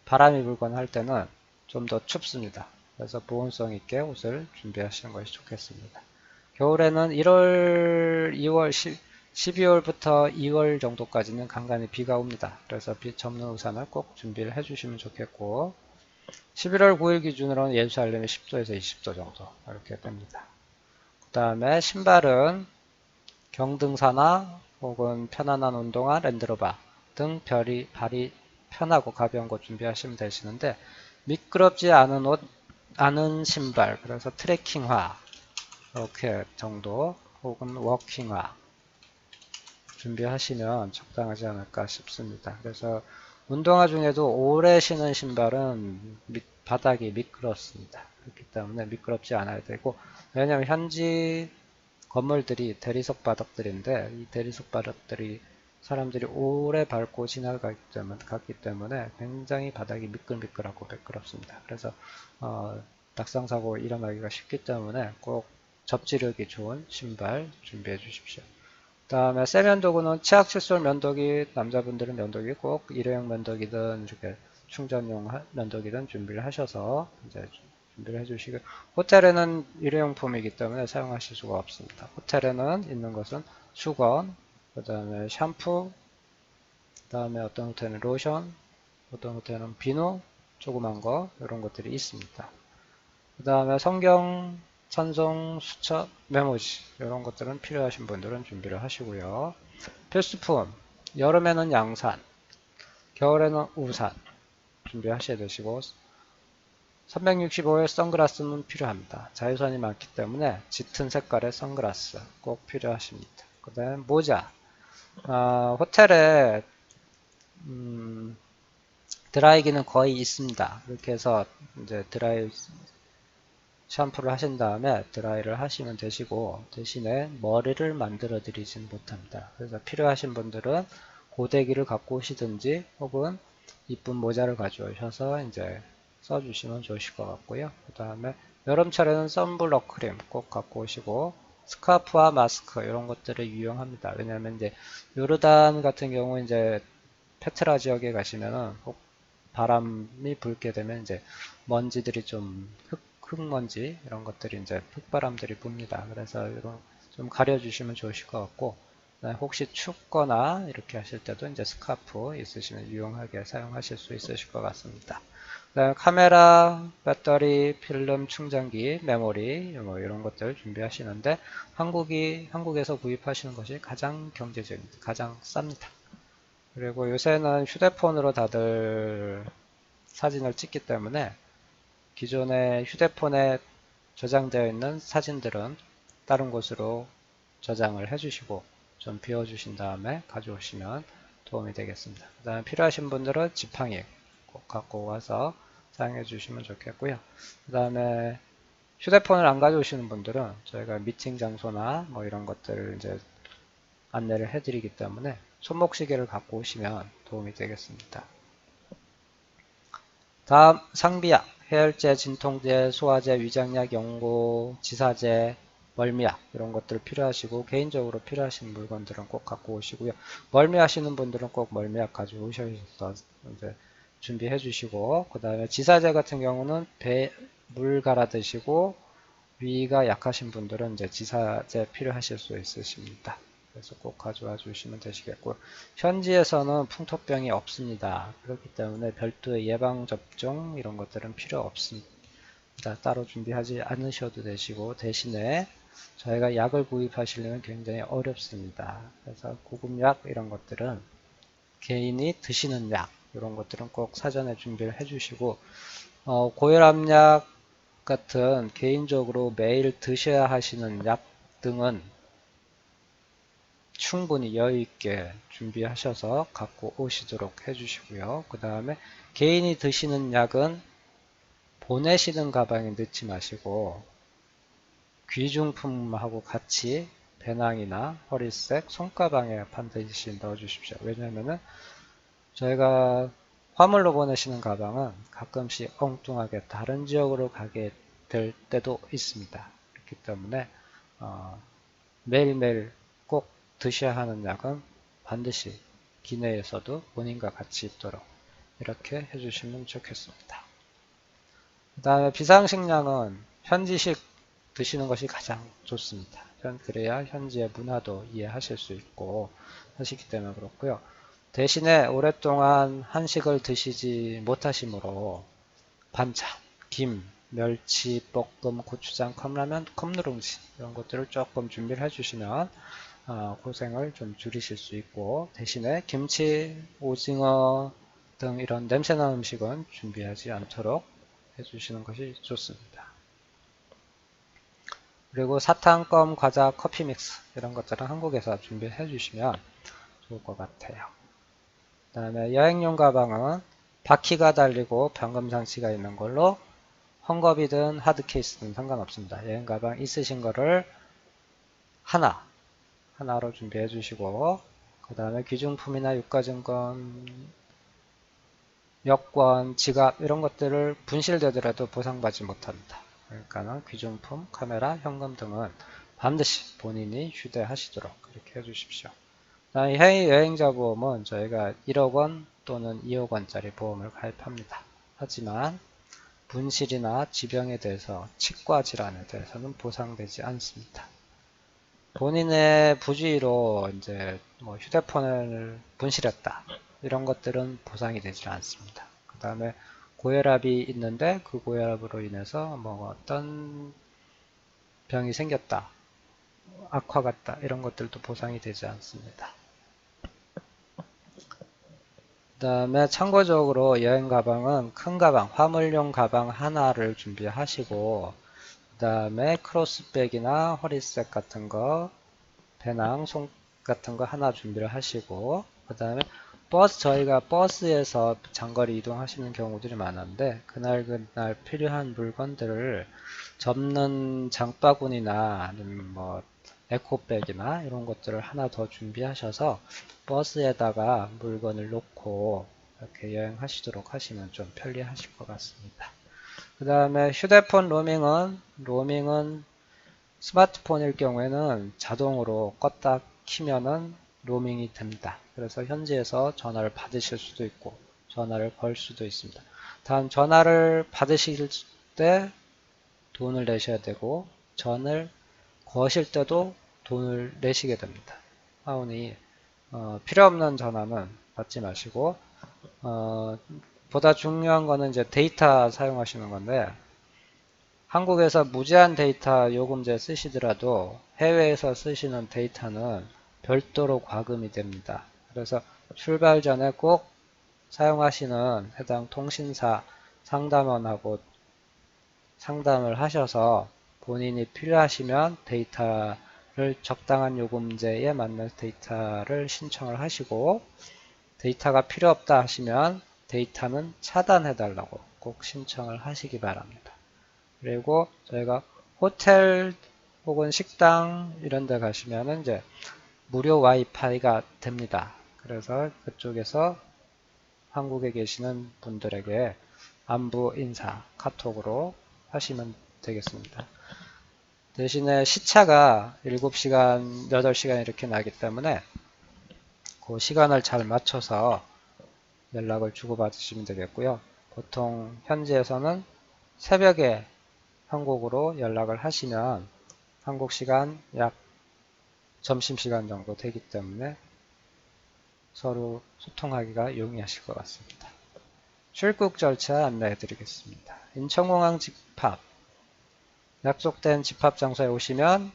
바람이 불거나 할 때는 좀 더 춥습니다. 그래서 보온성 있게 옷을 준비하시는 것이 좋겠습니다. 겨울에는 1월, 2월, 12월부터 2월 정도까지는 간간히 비가 옵니다. 그래서 비 접는 우산을 꼭 준비를 해주시면 좋겠고 11월 9일 기준으로는 예루살렘이 10도에서 20도 정도 이렇게 됩니다. 그 다음에 신발은 경등사나 혹은 편안한 운동화, 랜드로버 등 발이 편하고 가벼운 것 준비하시면 되시는데 미끄럽지 않은 옷, 않은 신발, 그래서 트레킹화 이렇게 정도 혹은 워킹화 준비하시면 적당하지 않을까 싶습니다. 그래서 운동화 중에도 오래 신은 신발은 바닥이 미끄럽습니다. 그렇기 때문에 미끄럽지 않아야 되고 왜냐하면 현지 건물들이 대리석 바닥들인데 이 대리석 바닥들이 사람들이 오래 밟고 지나갔기 때문에 굉장히 바닥이 미끌미끌하고 매끄럽습니다. 그래서 낙상사고 일어나기가 쉽기 때문에 꼭 접지력이 좋은 신발 준비해 주십시오. 그 다음에 새 면도구는 치약 칫솔 면도기, 남자분들은 면도기 꼭 일회용 면도기든 이렇게 충전용 면도기든 준비를 하셔서 이제 준비를 해주시고 호텔에는 일회용품이기 때문에 사용하실 수가 없습니다. 호텔에는 있는 것은 수건, 그 다음에 샴푸, 그 다음에 어떤 호텔은 로션, 어떤 호텔은 비누, 조그만 거 이런 것들이 있습니다. 그 다음에 성경, 찬송, 수첩, 메모지 이런 것들은 필요하신 분들은 준비를 하시고요. 필수품, 여름에는 양산, 겨울에는 우산 준비하셔야 되시고 365일 선글라스는 필요합니다. 자외선이 많기 때문에 짙은 색깔의 선글라스 꼭 필요하십니다. 그 다음에 모자, 호텔에 드라이기는 거의 있습니다. 이렇게 해서 이제 드라이 샴푸를 하신 다음에 드라이를 하시면 되시고 대신에 머리를 만들어 드리진 못합니다. 그래서 필요하신 분들은 고데기를 갖고 오시든지 혹은 이쁜 모자를 가져오셔서 이제 써주시면 좋으실 것 같고요. 그 다음에 여름철에는 선블럭 크림 꼭 갖고 오시고 스카프와 마스크 이런 것들을 유용합니다. 왜냐하면 이제 요르단 같은 경우 이제 페트라 지역에 가시면은 혹 바람이 불게 되면 이제 먼지들이 좀 흙먼지 이런 것들이 이제 흙바람들이 붑니다. 그래서 이런 좀 가려주시면 좋으실 것 같고 혹시 춥거나 이렇게 하실 때도 이제 스카프 있으시면 유용하게 사용하실 수 있으실 것 같습니다. 그다음에 카메라, 배터리, 필름, 충전기, 메모리 뭐 이런 것들 준비하시는데 한국에서 구입하시는 것이 가장 경제적입니다. 가장 쌉니다. 그리고 요새는 휴대폰으로 다들 사진을 찍기 때문에 기존에 휴대폰에 저장되어 있는 사진들은 다른 곳으로 저장을 해주시고 좀 비워주신 다음에 가져오시면 도움이 되겠습니다. 그 다음에 필요하신 분들은 지팡이 꼭 갖고 와서 사용해 주시면 좋겠고요. 그 다음에 휴대폰을 안 가져오시는 분들은 저희가 미팅 장소나 뭐 이런 것들을 이제 안내를 해드리기 때문에 손목시계를 갖고 오시면 도움이 되겠습니다. 다음 상비약, 해열제, 진통제, 소화제, 위장약, 연고, 지사제, 멀미약 이런 것들 필요하시고 개인적으로 필요하신 물건들은 꼭 갖고 오시고요. 멀미하시는 분들은 꼭 멀미약 가져오셔서 이제 준비해 주시고 그 다음에 지사제 같은 경우는 물 갈아 드시고 위가 약하신 분들은 이제 지사제 필요하실 수 있으십니다. 그래서 꼭 가져와 주시면 되시겠고 현지에서는 풍토병이 없습니다. 그렇기 때문에 별도의 예방접종 이런 것들은 필요 없습니다. 따로 준비하지 않으셔도 되시고 대신에 저희가 약을 구입하시려면 굉장히 어렵습니다. 그래서 구급약 이런 것들은 개인이 드시는 약 이런 것들은 꼭 사전에 준비를 해주시고 고혈압약 같은 개인적으로 매일 드셔야 하시는 약 등은 충분히 여유있게 준비하셔서 갖고 오시도록 해주시고요. 그 다음에 개인이 드시는 약은 보내시는 가방에 넣지 마시고 귀중품하고 같이 배낭이나 허리색, 손가방에 반드시 넣어 주십시오. 왜냐하면은 저희가 화물로 보내시는 가방은 가끔씩 엉뚱하게 다른 지역으로 가게 될 때도 있습니다. 그렇기 때문에 매일매일 꼭 드셔야 하는 약은 반드시 기내에서도 본인과 같이 있도록 이렇게 해주시면 좋겠습니다. 그 다음에 비상식량은 현지식 드시는 것이 가장 좋습니다. 그래야 현지의 문화도 이해하실 수 있고 하시기 때문에 그렇고요. 대신에 오랫동안 한식을 드시지 못하시므로 반찬, 김, 멸치, 볶음, 고추장, 컵라면, 컵누룽지 이런 것들을 조금 준비를 해주시면 고생을 좀 줄이실 수 있고 대신에 김치, 오징어 등 이런 냄새나는 음식은 준비하지 않도록 해주시는 것이 좋습니다. 그리고 사탕, 껌, 과자, 커피 믹스 이런 것들은 한국에서 준비해 주시면 좋을 것 같아요. 그 다음에 여행용 가방은 바퀴가 달리고 방금 장치가 있는 걸로 헝겊이든 하드케이스든 상관없습니다. 여행 가방 있으신 거를 하나로 준비해 주시고 그 다음에 귀중품이나 유가증권, 여권, 지갑 이런 것들을 분실되더라도 보상받지 못합니다. 그러니까 귀중품, 카메라, 현금 등은 반드시 본인이 휴대하시도록 그렇게 해주십시오. 해외여행자 보험은 저희가 1억 원 또는 2억 원짜리 보험을 가입합니다. 하지만 분실이나 지병에 대해서 치과 질환에 대해서는 보상되지 않습니다. 본인의 부주의로 이제 휴대폰을 분실했다 이런 것들은 보상이 되지 않습니다. 그 다음에 고혈압이 있는데 그 고혈압으로 인해서 어떤 병이 생겼다, 악화갔다 이런 것들도 보상이 되지 않습니다. 그 다음에 참고적으로 여행 가방은 큰 가방, 화물용 가방 하나를 준비하시고 그 다음에 크로스백이나 허리색 같은 거, 배낭, 손 같은 거 하나 준비를 하시고 그 다음에 저희가 버스에서 장거리 이동하시는 경우들이 많은데 그날 필요한 물건들을 접는 장바구니나 아니면 에코백이나 이런 것들을 하나 더 준비하셔서 버스에다가 물건을 놓고 이렇게 여행하시도록 하시면 좀 편리하실 것 같습니다. 그 다음에 휴대폰 로밍은 스마트폰일 경우에는 자동으로 껐다 키면은 로밍이 됩니다. 그래서 현지에서 전화를 받으실 수도 있고 전화를 걸 수도 있습니다. 다음 전화를 받으실 때 돈을 내셔야 되고 전을 거실 때도 돈을 내시게 됩니다. 하오니 필요 없는 전화는 받지 마시고 보다 중요한 거는 이제 데이터 사용하시는 건데 한국에서 무제한 데이터 요금제 쓰시더라도 해외에서 쓰시는 데이터는 별도로 과금이 됩니다. 그래서 출발 전에 꼭 사용하시는 해당 통신사 상담원하고 상담을 하셔서 본인이 필요하시면 데이터를 적당한 요금제에 맞는 데이터를 신청을 하시고 데이터가 필요 없다 하시면 데이터는 차단해달라고 꼭 신청을 하시기 바랍니다. 그리고 저희가 호텔 혹은 식당 이런 데 가시면은 이제 무료 와이파이가 됩니다. 그래서 그쪽에서 한국에 계시는 분들에게 안부 인사 카톡으로 하시면 되겠습니다. 대신에 시차가 7시간, 8시간 이렇게 나기 때문에 그 시간을 잘 맞춰서 연락을 주고받으시면 되겠고요. 보통 현지에서는 새벽에 한국으로 연락을 하시면 한국 시간 약 점심시간 정도 되기 때문에 서로 소통하기가 용이하실 것 같습니다. 출국 절차 안내해 드리겠습니다. 인천공항 집합 약속된 집합 장소에 오시면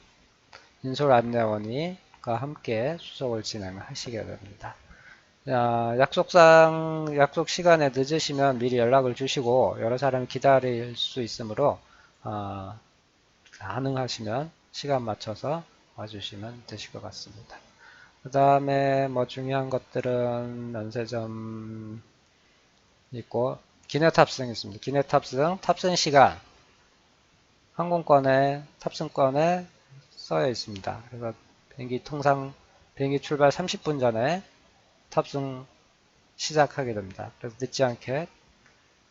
인솔 안내원과 함께 수속을 진행하시게 됩니다. 약속 시간에 늦으시면 미리 연락을 주시고 여러 사람이 기다릴 수 있으므로 가능하시면 시간 맞춰서 와주시면 되실 것 같습니다. 그 다음에 중요한 것들은 면세점 있고 기내 탑승 있습니다. 기내 탑승 시간 항공권에 탑승권에 써여 있습니다. 그래서 비행기 출발 30분 전에 탑승 시작하게 됩니다. 그래서 늦지 않게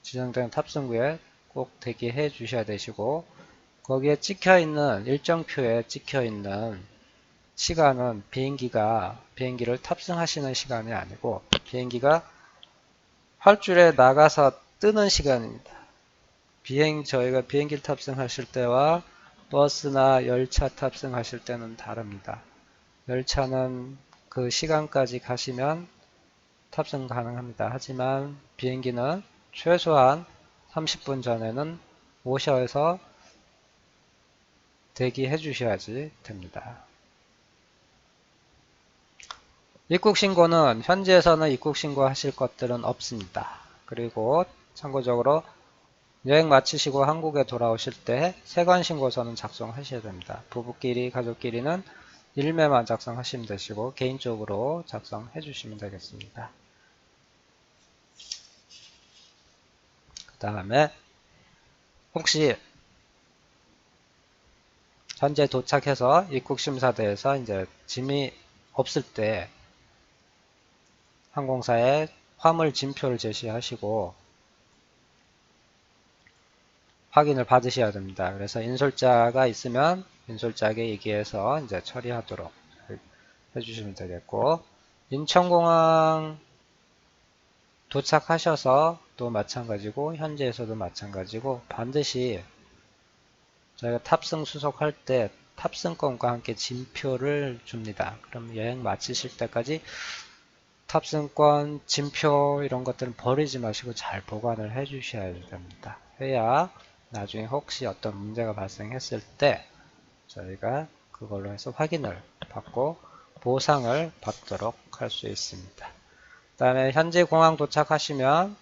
지정된 탑승구에 꼭 대기해 주셔야 되시고, 거기에 찍혀있는 일정표에 찍혀있는 시간은 비행기를 탑승하시는 시간이 아니고 비행기가 활주로에 나가서 뜨는 시간입니다. 저희가 비행기를 탑승하실 때와 버스나 열차 탑승하실 때는 다릅니다. 열차는 그 시간까지 가시면 탑승 가능합니다. 하지만 비행기는 최소한 30분 전에는 오셔서 대기해 주셔야지 됩니다. 입국신고는 현지에서는 입국신고 하실 것들은 없습니다. 그리고 참고적으로 여행 마치시고 한국에 돌아오실 때 세관신고서는 작성하셔야 됩니다. 부부끼리, 가족끼리는 일매만 작성하시면 되시고 개인적으로 작성해 주시면 되겠습니다. 그 다음에 혹시 현재 도착해서 입국심사대에서 이제 짐이 없을 때 항공사에 화물 짐표를 제시하시고 확인을 받으셔야 됩니다. 그래서 인솔자가 있으면 인솔자에게 얘기해서 이제 처리하도록 해주시면 되겠고, 인천공항 도착하셔서 또 마찬가지고 현지에서도 마찬가지고 반드시 저희가 탑승 수속할 때 탑승권과 함께 짐표를 줍니다. 그럼 여행 마치실 때까지 탑승권, 짐표 이런 것들은 버리지 마시고 잘 보관을 해 주셔야 됩니다. 해야 나중에 혹시 어떤 문제가 발생했을 때 저희가 그걸로 해서 확인을 받고 보상을 받도록 할 수 있습니다. 그 다음에 현지 공항 도착하시면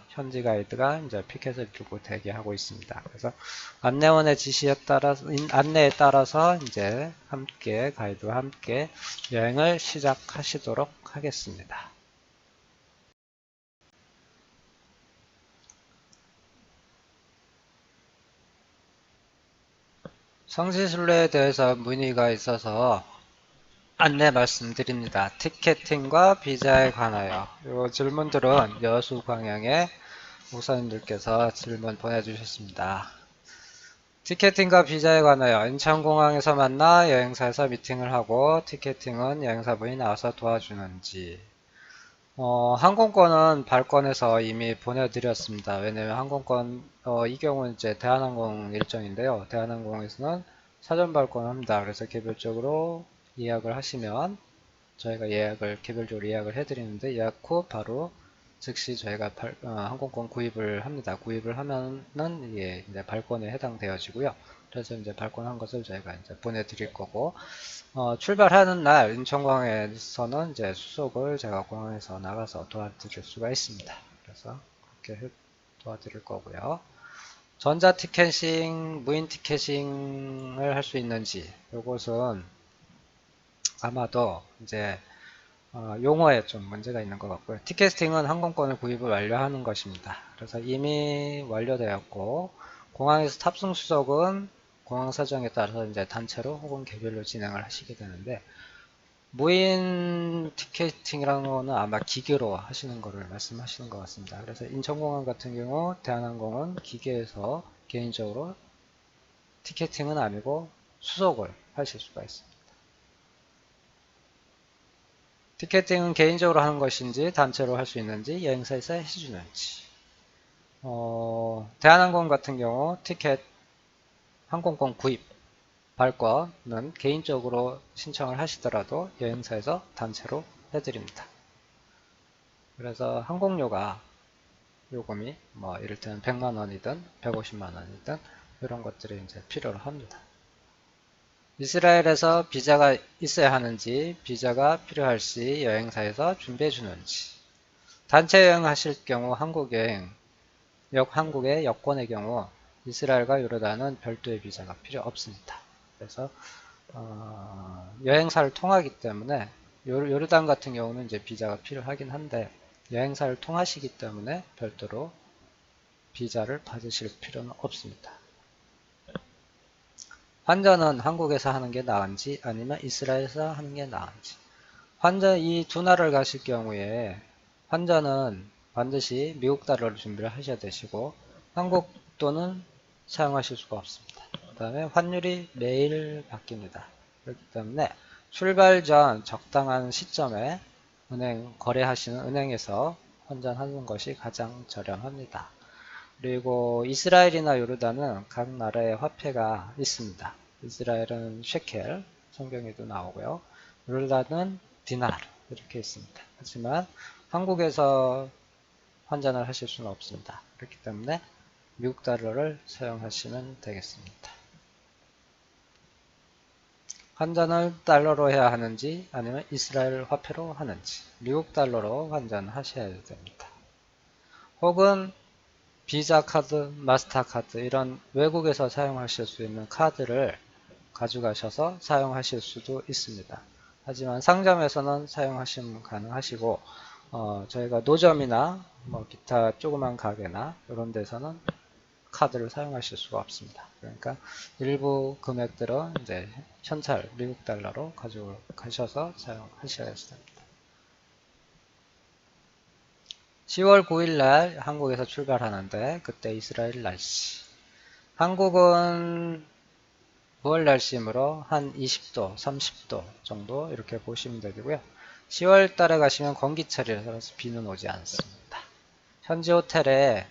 현지 가이드가 이제 피켓을 두고 대기하고 있습니다. 그래서 안내원의 안내에 따라서 이제 가이드와 함께 여행을 시작하시도록 하겠습니다. 성지순례에 대해서 문의가 있어서 안내 말씀드립니다. 티켓팅과 비자에 관하여 이 질문들은 여수 광양의 목사님들께서 질문 보내주셨습니다. 티켓팅과 비자에 관하여 인천공항에서 만나 여행사에서 미팅을 하고 티켓팅은 여행사분이 나와서 도와주는지. 항공권은 발권해서 이미 보내드렸습니다. 왜냐면 항공권, 이 경우는 이제 대한항공 일정인데요. 대한항공에서는 사전 발권합니다. 그래서 개별적으로 예약을 하시면 저희가 개별적으로 예약을 해드리는데 예약 후 바로 즉시 저희가 항공권 구입을 합니다. 구입을 하면은 이게 이제 발권에 해당되어지고요. 그래서 이제 발권한 것을 저희가 이제 보내드릴 거고, 출발하는 날 인천공항에서는 이제 수속을 제가 공항에서 나가서 도와드릴 수가 있습니다. 그래서 그렇게 도와드릴 거고요. 전자 티켓팅, 무인 티켓팅을 할 수 있는지, 이것은 아마도 이제 용어에 좀 문제가 있는 것 같고요. 티켓팅은 항공권을 구입을 완료하는 것입니다. 그래서 이미 완료되었고, 공항에서 탑승 수속은 공항 사정에 따라서 이제 단체로 혹은 개별로 진행을 하시게 되는데, 무인 티켓팅이라는 거는 아마 기계로 하시는 거를 말씀하시는 것 같습니다. 그래서 인천공항 같은 경우 대한항공은 기계에서 개인적으로 티켓팅은 아니고 수속을 하실 수가 있습니다. 티켓팅은 개인적으로 하는 것인지 단체로 할 수 있는지 여행사에서 해주는지. 대한항공 같은 경우 항공권 구입 발권은 개인적으로 신청을 하시더라도 여행사에서 단체로 해드립니다. 그래서 항공료가 요금이 이를테면 100만원이든 150만원이든 이런 것들이 이제 필요로 합니다. 이스라엘에서 비자가 있어야 하는지, 비자가 필요할지 여행사에서 준비해 주는지. 단체 여행하실 경우 한국의 여권의 경우 이스라엘과 요르단은 별도의 비자가 필요 없습니다. 그래서 여행사를 통하기 때문에 요르단 같은 경우는 이제 비자가 필요하긴 한데 여행사를 통하시기 때문에 별도로 비자를 받으실 필요는 없습니다. 환전은 한국에서 하는 게 나은지 아니면 이스라엘에서 하는 게 나은지. 환전 이 두 나라를 가실 경우에 환전은 반드시 미국 달러로 준비를 하셔야 되시고 한국 돈은 사용하실 수가 없습니다. 그 다음에 환율이 매일 바뀝니다. 그렇기 때문에 출발 전 적당한 시점에 거래하시는 은행에서 환전하는 것이 가장 저렴합니다. 그리고 이스라엘이나 요르단은 각 나라의 화폐가 있습니다. 이스라엘은 셰켈, 성경에도 나오고요. 요르단은 디나르 이렇게 있습니다. 하지만 한국에서 환전을 하실 수는 없습니다. 그렇기 때문에 미국 달러를 사용하시면 되겠습니다. 환전을 달러로 해야 하는지 아니면 이스라엘 화폐로 하는지 미국 달러로 환전하셔야 됩니다. 혹은 비자 카드, 마스터카드 이런 외국에서 사용하실 수 있는 카드를 가져가셔서 사용하실 수도 있습니다. 하지만 상점에서는 사용하시면 가능하시고 저희가 노점이나 뭐 기타 조그만 가게나 이런 데서는 카드를 사용하실 수가 없습니다. 그러니까 일부 금액들은 이제 현찰 미국 달러로 가져가셔서 사용하셔야 됩니다. 10월 9일 날 한국에서 출발하는데 그때 이스라엘 날씨. 한국은 9월 날씨이므로 한 20도, 30도 정도 이렇게 보시면 되고요. 10월 달에 가시면 건기철이라서 비는 오지 않습니다. 현지 호텔에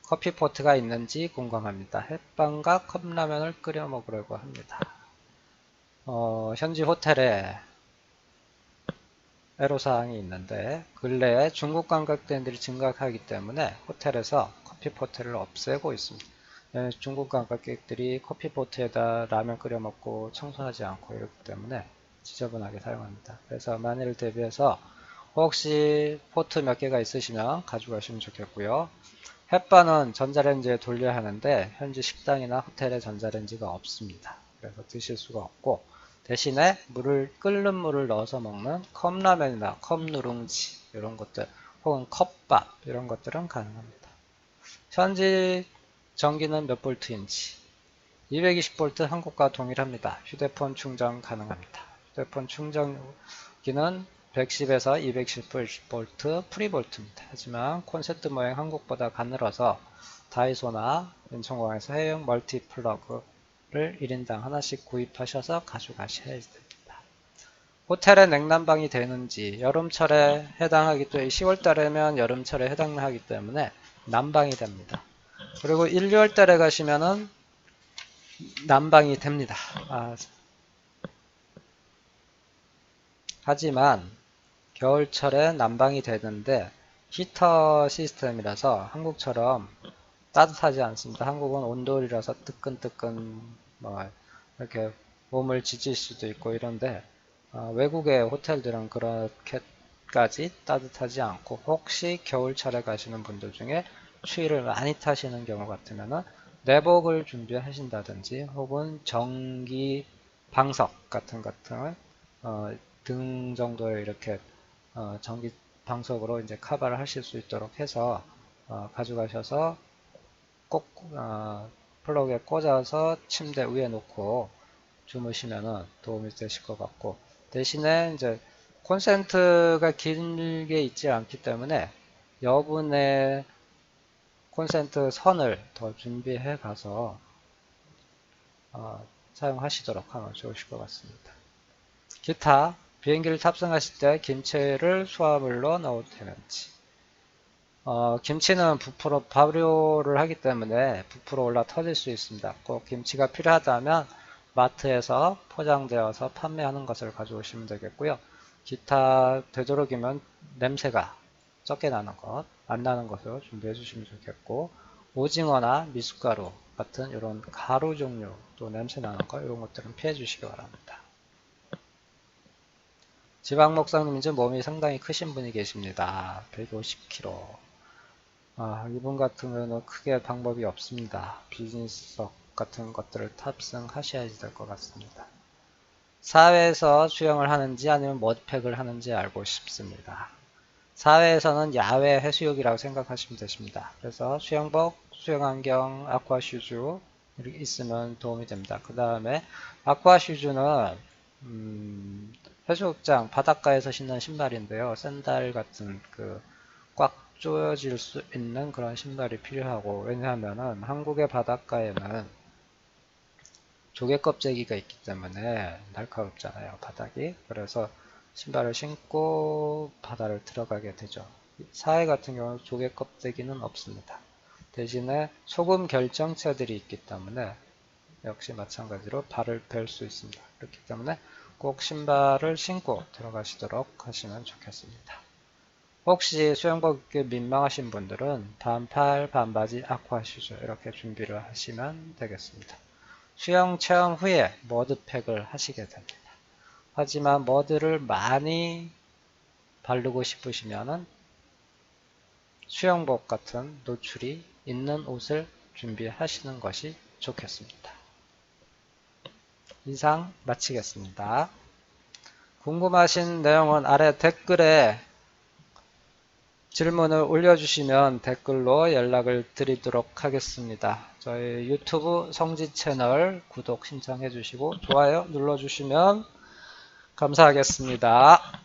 커피포트가 있는지 궁금합니다. 햇반과 컵라면을 끓여 먹으려고 합니다. 현지 호텔에 애로사항이 있는데 근래에 중국 관광객들이 증가하기 때문에 호텔에서 커피포트를 없애고 있습니다. 중국 관광객들이 커피포트에다 라면 끓여 먹고 청소하지 않고 이렇기 때문에 지저분하게 사용합니다. 그래서 만일을 대비해서 혹시 포트 몇 개가 있으시면 가져가시면 좋겠고요. 햇반은 전자레인지에 돌려야 하는데 현지 식당이나 호텔에 전자레인지가 없습니다. 그래서 드실 수가 없고 대신에 끓는 물을 넣어서 먹는 컵라면이나 컵누룽지 이런 것들 혹은 컵밥 이런 것들은 가능합니다. 현지 전기는 몇 볼트인지 220V 한국과 동일합니다. 휴대폰 충전 가능합니다. 휴대폰 충전기는 110에서 210V 프리볼트입니다. 하지만 콘센트 모양 한국보다 가늘어서 다이소나 인천공항에서 해외용 멀티 플러그를 1인당 하나씩 구입하셔서 가져가셔야 됩니다. 호텔에 냉난방이 되는지 여름철에 해당하기 때문에 10월 달에면 여름철에 해당하기 때문에 난방이 됩니다. 그리고 1, 2월 달에 가시면은 난방이 됩니다. 하지만 겨울철에 난방이 되는데 히터 시스템이라서 한국처럼 따뜻하지 않습니다. 한국은 온돌이라서 뜨끈뜨끈 뭐 이렇게 몸을 지질 수도 있고 이런데 외국의 호텔들은 그렇게까지 따뜻하지 않고 혹시 겨울철에 가시는 분들 중에 추위를 많이 타시는 경우 같으면은 내복을 준비하신다든지 혹은 전기 방석 같은 것을 등 정도에 이렇게 전기 방석으로 이제 커버를 하실 수 있도록 해서 가져가셔서 꼭 플러그에 꽂아서 침대 위에 놓고 주무시면은 도움이 되실 것 같고 대신에 이제 콘센트가 길게 있지 않기 때문에 여분의 콘센트 선을 더 준비해 가서 사용하시도록 하면 좋으실 것 같습니다. 기타 비행기를 탑승하실 때 김치를 수화물로 넣어도 되는지 김치는 부풀어 발효를 하기 때문에 부풀어 올라 터질 수 있습니다. 꼭 김치가 필요하다면 마트에서 포장되어서 판매하는 것을 가져오시면 되겠고요. 기타 되도록이면 냄새가 적게 나는 것, 안 나는 것으로 준비해 주시면 좋겠고 오징어나 미숫가루 같은 이런 가루 종류 또 냄새 나는 것 이런 것들은 피해 주시기 바랍니다. 지방 목사님 중 몸이 상당히 크신 분이 계십니다. 150kg. 이분 같은 경우는 크게 방법이 없습니다. 비즈니스석 같은 것들을 탑승하셔야 될 것 같습니다. 사회에서 수영을 하는지 아니면 머드팩을 하는지 알고 싶습니다. 사회에서는 야외 해수욕이라고 생각하시면 되십니다. 그래서 수영복, 수영안경, 아쿠아슈즈 이렇게 있으면 도움이 됩니다. 그 다음에 아쿠아 슈즈는 해수욕장 바닷가에서 신는 신발인데요. 샌들 같은 그 꽉 조여질 수 있는 그런 신발이 필요하고, 왜냐하면은 한국의 바닷가에는 조개 껍데기가 있기 때문에 날카롭잖아요, 바닥이. 그래서 신발을 신고 바다를 들어가게 되죠. 사해 같은 경우는 조개 껍데기는 없습니다. 대신에 소금 결정체들이 있기 때문에 역시 마찬가지로 발을 벨 수 있습니다. 그렇기 때문에 꼭 신발을 신고 들어가시도록 하시면 좋겠습니다. 혹시 수영복이 민망하신 분들은 반팔, 반바지, 아쿠아슈즈 이렇게 준비를 하시면 되겠습니다. 수영 체험 후에 머드팩을 하시게 됩니다. 하지만 머드를 많이 바르고 싶으시면 수영복 같은 노출이 있는 옷을 준비하시는 것이 좋겠습니다. 이상 마치겠습니다. 궁금하신 내용은 아래 댓글에 질문을 올려주시면 댓글로 연락을 드리도록 하겠습니다. 저희 유튜브 성지 채널 구독 신청해 주시고 좋아요 눌러주시면 감사하겠습니다.